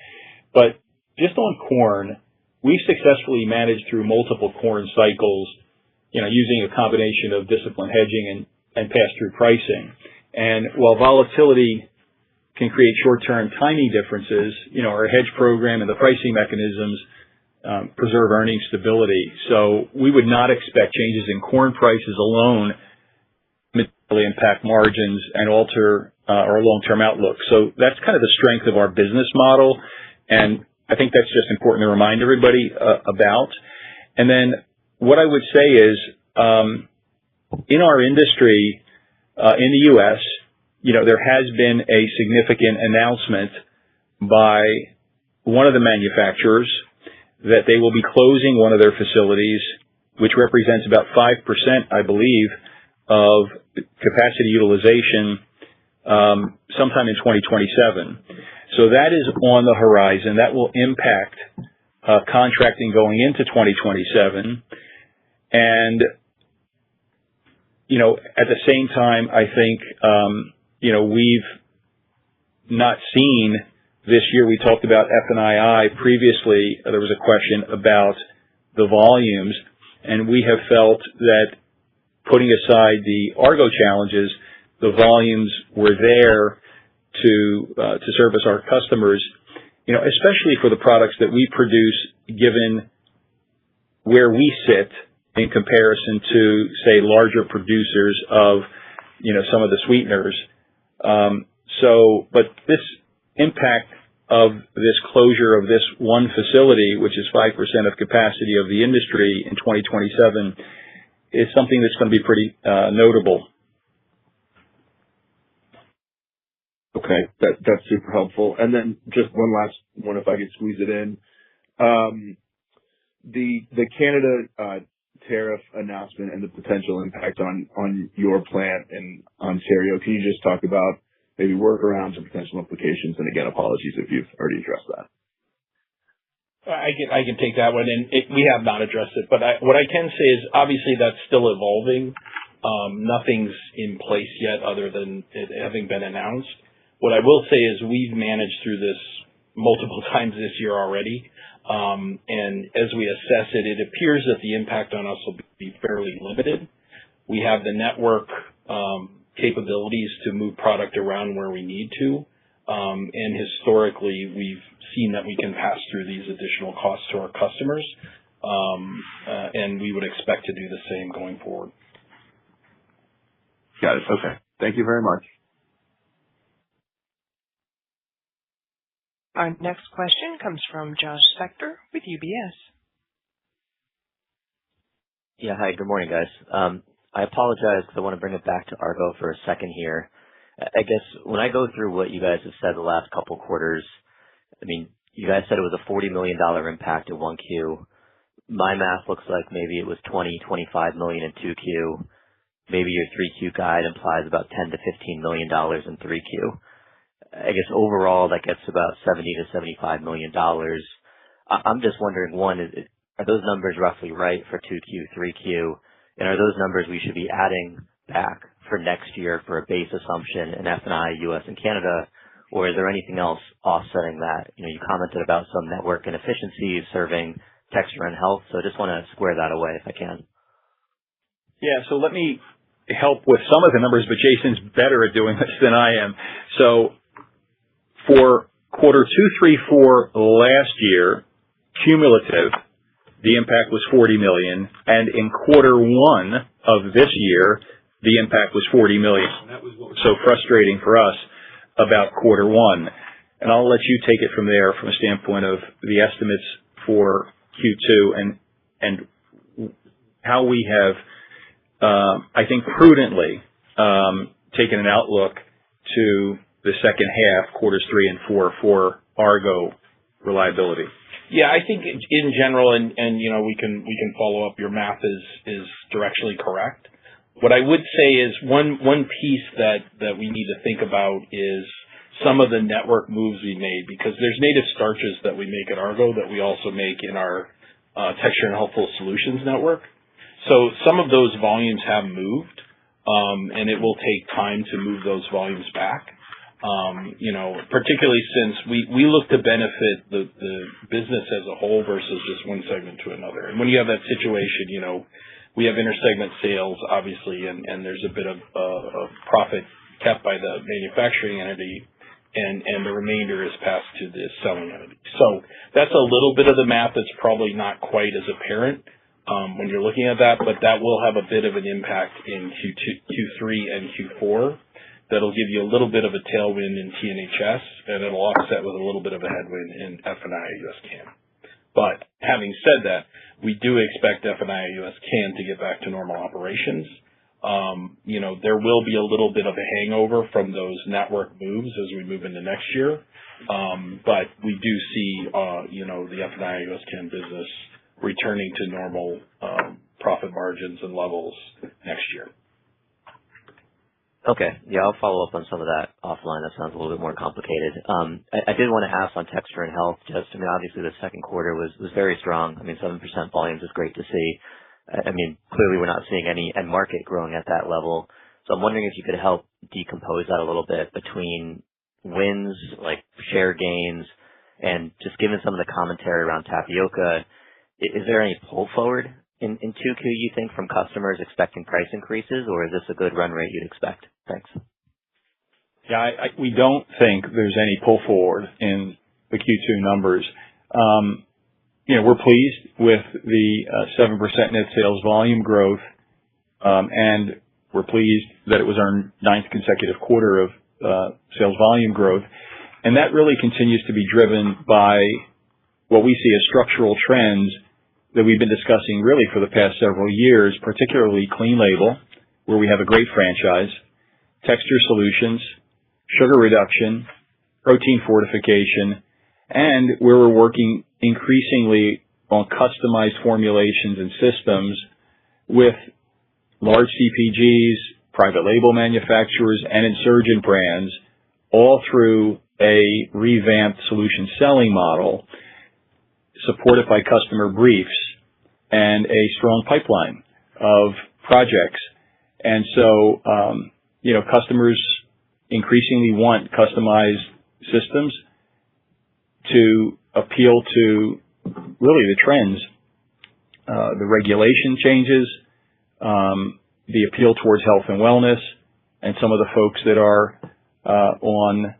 But just on corn, we've successfully managed through multiple corn cycles, using a combination of disciplined hedging and pass-through pricing. And while volatility can create short-term timing differences, our hedge program and the pricing mechanisms preserve earnings stability. So we would not expect changes in corn prices alone materially impact margins and alter our long-term outlook. So that's kind of the strength of our business model, and I think that's just important to remind everybody about. And then what I would say is, in our industry, in the U.S., there has been a significant announcement by one of the manufacturers that they will be closing one of their facilities, which represents about 5%, I believe, of capacity utilization sometime in 2027. So that is on the horizon. That will impact contracting going into 2027. And, at the same time, I think, we've not seen this year. We talked about F&II previously. There was a question about the volumes, and we have felt that putting aside the Argo challenges, the volumes were there to service our customers, especially for the products that we produce, given where we sit in comparison to, say, larger producers of, some of the sweeteners. But this impact of this closure of this one facility, which is 5% of capacity of the industry in 2027, is something that's going to be pretty notable. Okay, that's super helpful. And then just one last one, if I could squeeze it in. The Canada tariff announcement and the potential impact on your plant in Ontario. Can you just talk about maybe workarounds and potential implications? And again, apologies if you've already addressed that. I can take that one, and we have not addressed it. But what I can say is, obviously, that's still evolving. Nothing's in place yet, other than it having been announced. What I will say is, we've managed through this multiple times this year already, and as we assess it, it appears that the impact on us will be fairly limited. We have the network capabilities to move product around where we need to. And historically, we've seen that we can pass through these additional costs to our customers, and we would expect to do the same going forward. Got it. Okay. Thank you very much. Our next question comes from Josh Spector with UBS. Yeah, hi. Good morning, guys. I apologize because I want to bring it back to Argo for a second here. I guess when I go through what you guys have said the last couple quarters, I mean, you guys said it was a $40 million impact in 1Q. My math looks like maybe it was $25 million in 2Q. Maybe your 3Q guide implies about $10 to $15 million in 3Q. I guess overall that gets about $70 to $75 million. I'm just wondering, one, are those numbers roughly right for 2Q, 3Q? And are those numbers we should be adding back for next year for a base assumption in F&I, US, and Canada? Or is there anything else offsetting that? You know, you commented about some network inefficiencies serving texture and health, so I just want to square that away if I can. Yeah, so let me help with some of the numbers, but Jason's better at doing this than I am. So for quarter 2, 3, 4 last year, cumulative, the impact was $40 million, and in quarter 1 of this year, the impact was $40 million. And that was what was so frustrating for us about quarter 1. And I'll let you take it from there from a standpoint of the estimates for Q2 and how we have, I think, prudently taken an outlook to the second half, quarters 3 and 4 for Argo reliability. Yeah, I think in general, and you know, we can follow up. Your math is directionally correct. What I would say is one piece that we need to think about is some of the network moves we made, because there's native starches that we make at Argo that we also make in our Texture and Healthful Solutions network. So some of those volumes have moved, and it will take time to move those volumes back. You know, particularly since we look to benefit the business as a whole versus just one segment to another. And when you have that situation, you know, we have intersegment sales, obviously, and there's a bit of profit kept by the manufacturing entity, and the remainder is passed to the selling entity. So that's a little bit of the math that's probably not quite as apparent when you're looking at that, but that will have a bit of an impact in Q3 and Q4. That'll give you a little bit of a tailwind in T&HS, and it'll offset with a little bit of a headwind in F&I US Can. But having said that, we do expect F&I US Can to get back to normal operations. You know, there will be a little bit of a hangover from those network moves as we move into next year. But we do see, you know, the F&I US Can business returning to normal profit margins and levels next year. Okay. Yeah, I'll follow up on some of that offline. That sounds a little bit more complicated. I did want to ask on Texture and Health, just, I mean, obviously the second quarter was very strong. I mean, 7% volumes is great to see. I mean, clearly we're not seeing any end market growing at that level. So I'm wondering if you could help decompose that a little bit between wins, like share gains, and just given some of the commentary around tapioca, is there any pull forward in 2Q, you think, from customers expecting price increases, or is this a good run rate you'd expect? Thanks. Yeah, we don't think there's any pull forward in the Q2 numbers. You know, we're pleased with the 7% net sales volume growth, and we're pleased that it was our 9th consecutive quarter of sales volume growth. And that really continues to be driven by what we see as structural trends that we've been discussing really for the past several years, particularly clean label, where we have a great franchise, texture solutions, sugar reduction, protein fortification, and where we're working increasingly on customized formulations and systems with large CPGs, private label manufacturers, and insurgent brands, all through a revamped solution selling model supported by customer briefs and a strong pipeline of projects. And so, customers increasingly want customized systems to appeal to really the trends, the regulation changes, the appeal towards health and wellness, and some of the folks that are on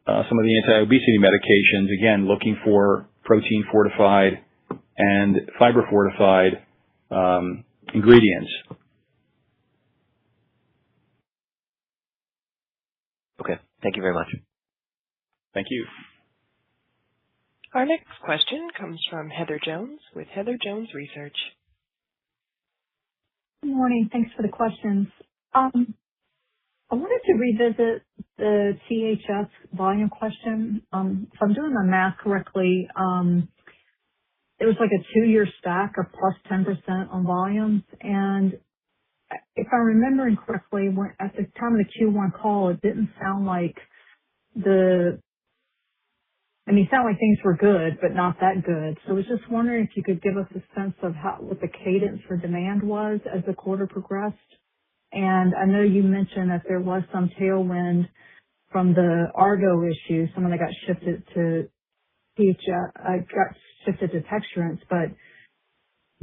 some of the anti-obesity medications, again, looking for protein fortified and fiber fortified ingredients. Okay. Thank you very much. Thank you. Our next question comes from Heather Jones with Heather Jones Research. Good morning. Thanks for the questions. I wanted to revisit the THS volume question. If I'm doing my math correctly, it was like a 2-year stack of plus 10% on volumes. And if I'm remembering correctly, at the time of the Q1 call, it didn't sound like it sounded like things were good, but not that good. So I was just wondering if you could give us a sense of what the cadence for demand was as the quarter progressed. And I know you mentioned that there was some tailwind from the Argo issue, someone that got shifted to texturants, but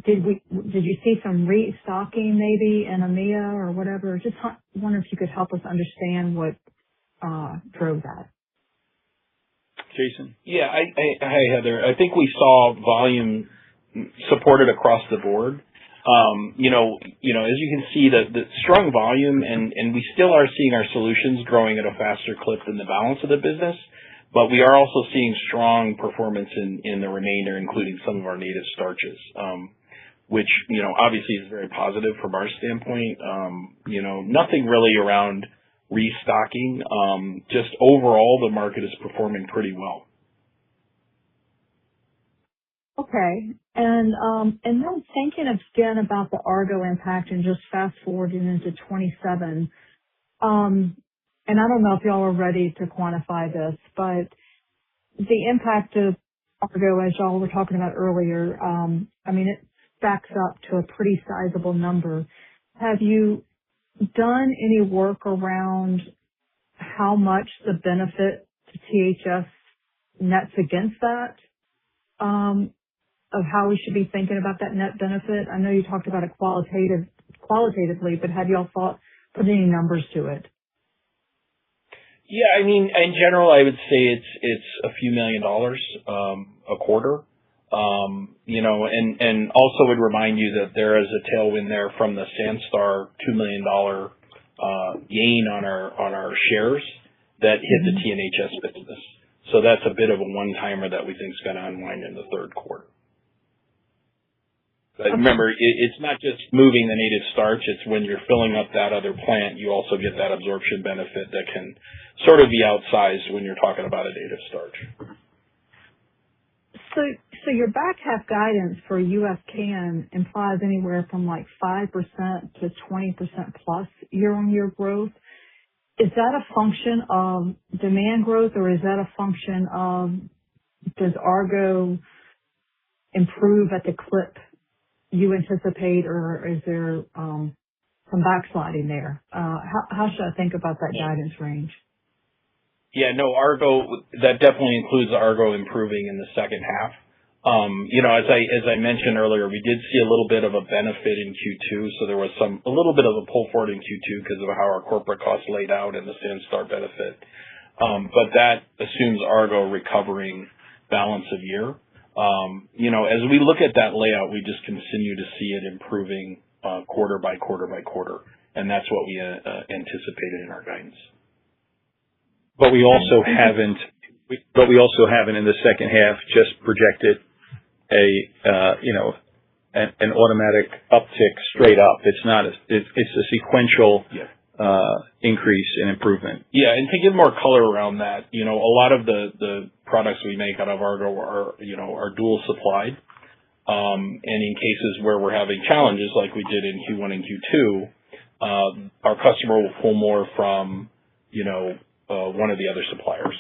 did you see some restocking maybe in EMEA or whatever? Just wonder if you could help us understand what drove that. Jason? Yeah. Hi, Heather. I think we saw volume supported across the board. As you can see, the strong volume, and we still are seeing our solutions growing at a faster clip than the balance of the business, but we are also seeing strong performance in the remainder, including some of our native starches, which, obviously is very positive from our standpoint. Nothing really around restocking. Just overall, the market is performing pretty well. Okay. And then thinking again about the Argo impact and just fast forwarding into 27, and I don't know if y'all are ready to quantify this, but the impact of Argo, as y'all were talking about earlier, it stacks up to a pretty sizable number. Have you done any work around how much the benefit to THS nets against that, of how we should be thinking about that net benefit? I know you talked about it qualitatively, but have y'all put any numbers to it? Yeah, in general, I would say it's a few $1 million a quarter. And also would remind you that there is a tailwind there from the Sandstar $2 million gain on our shares that hit the TNHS business. So that's a bit of a one-timer that we think is going to unwind in the third quarter. But remember, it's not just moving the native starch. It's when you're filling up that other plant, you also get that absorption benefit that can sort of be outsized when you're talking about a native starch. So your back half guidance for U.S. can implies anywhere from like 5% to 20% plus year-on-year growth. Is that a function of demand growth, or is that a function of, does Argo improve at the clip you anticipate, or is there some backsliding there? How should I think about that guidance range? Yeah, no, Argo, that definitely includes Argo improving in the second half. As I mentioned earlier, we did see a little bit of a benefit in Q2, so there was a little bit of a pull forward in Q2 because of how our corporate costs laid out and the Sandstar benefit. But that assumes Argo recovering balance of year. As we look at that layout, we just continue to see it improving quarter by quarter by quarter, and that's what we anticipated in our guidance. But we also haven't but we also haven't in the second half just projected an automatic uptick straight up. It's not. It's a sequential increase in improvement. Yeah, and to give more color around that, a lot of the products we make out of Argo are dual supplied. And in cases where we're having challenges like we did in Q1 and Q2, our customer will pull more from, one of the other suppliers.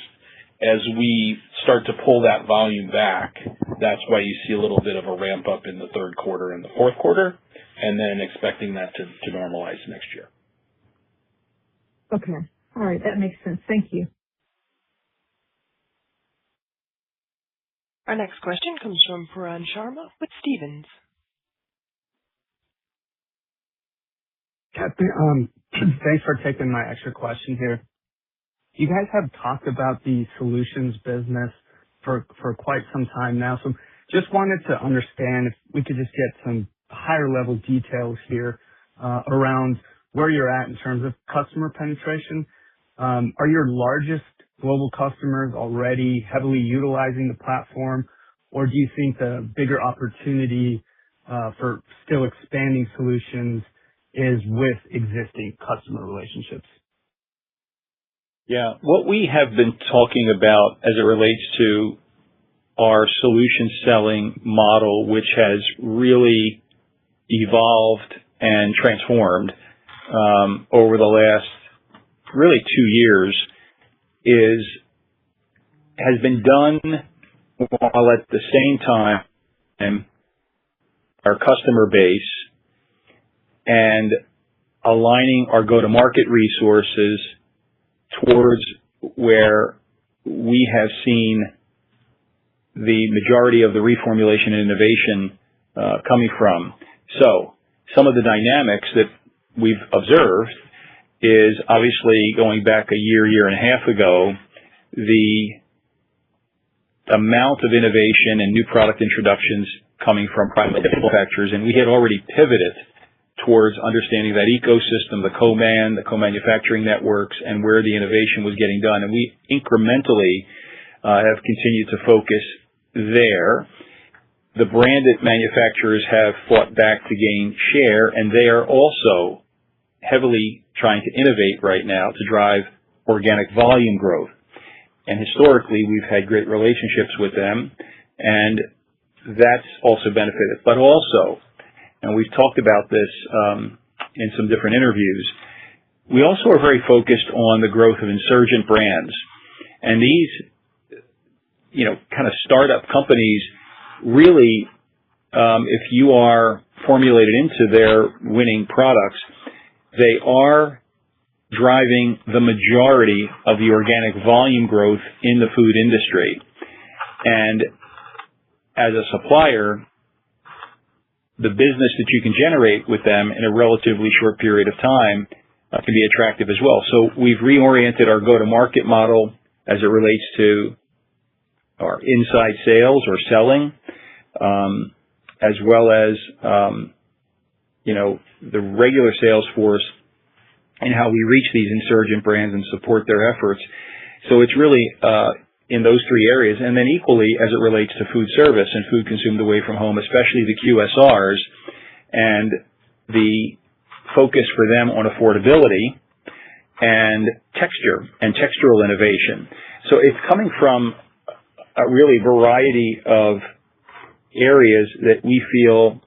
As we start to pull that volume back, that's why you see a little bit of a ramp up in the third quarter and the fourth quarter, and then expecting that to normalize next year. Okay. All right. That makes sense. Thank you. Our next question comes from Pooran Sharma with Stephens. Captain, thanks for taking my extra question here. You guys have talked about the solutions business for quite some time now, so just wanted to understand if we could just get some higher level details here around where you're at in terms of customer penetration. Are your largest global customers already heavily utilizing the platform, or do you think the bigger opportunity for still expanding solutions is with existing customer relationships? Yeah. What we have been talking about as it relates to our solution selling model, which has really evolved and transformed over the last really 2 years, has been done while at the same time our customer base and aligning our go-to-market resources towards where we have seen the majority of the reformulation and innovation coming from. So some of the dynamics that we've observed is obviously going back a year and a half ago, the amount of innovation and new product introductions coming from private manufacturers, and we had already pivoted towards understanding that ecosystem, the co-manufacturing networks, and where the innovation was getting done. And we incrementally have continued to focus there. The branded manufacturers have fought back to gain share, and they are also heavily trying to innovate right now to drive organic volume growth. And historically, we've had great relationships with them, and that's also benefited. But also, and we've talked about this in some different interviews, we also are very focused on the growth of insurgent brands. And these, kind of startup companies, really, if you are formulated into their winning products, they are driving the majority of the organic volume growth in the food industry. And as a supplier, the business that you can generate with them in a relatively short period of time can be attractive as well. So we've reoriented our go-to-market model as it relates to our inside sales or selling, as well as, the regular sales force and how we reach these insurgent brands and support their efforts. So it's really in those three areas. And then equally as it relates to food service and food consumed away from home, especially the QSRs and the focus for them on affordability and texture and textural innovation. So it's coming from a really variety of areas that we feel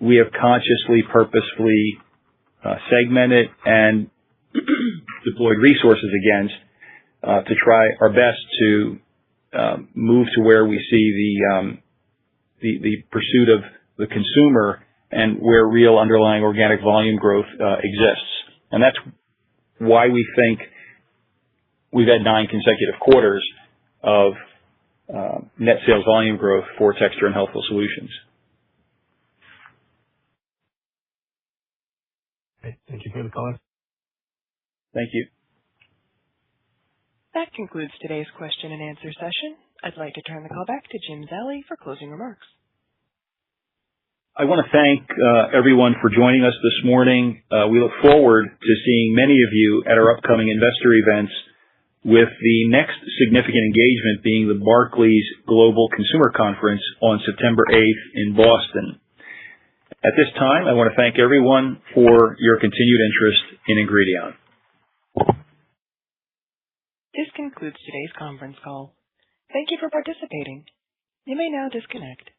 we have consciously, purposefully segmented and deployed resources against to try our best to move to where we see the pursuit of the consumer and where real underlying organic volume growth exists. And that's why we think we've had 9 consecutive quarters of net sales volume growth for Texture and Healthful Solutions. Okay, thank you for the call. Thank you. That concludes today's question and answer session. I'd like to turn the call back to Jim Zallie for closing remarks. I want to thank everyone for joining us this morning. We look forward to seeing many of you at our upcoming investor events with the next significant engagement being the Barclays Global Consumer Conference on September 8th in Boston. At this time, I want to thank everyone for your continued interest in Ingredion. This concludes today's conference call. Thank you for participating. You may now disconnect.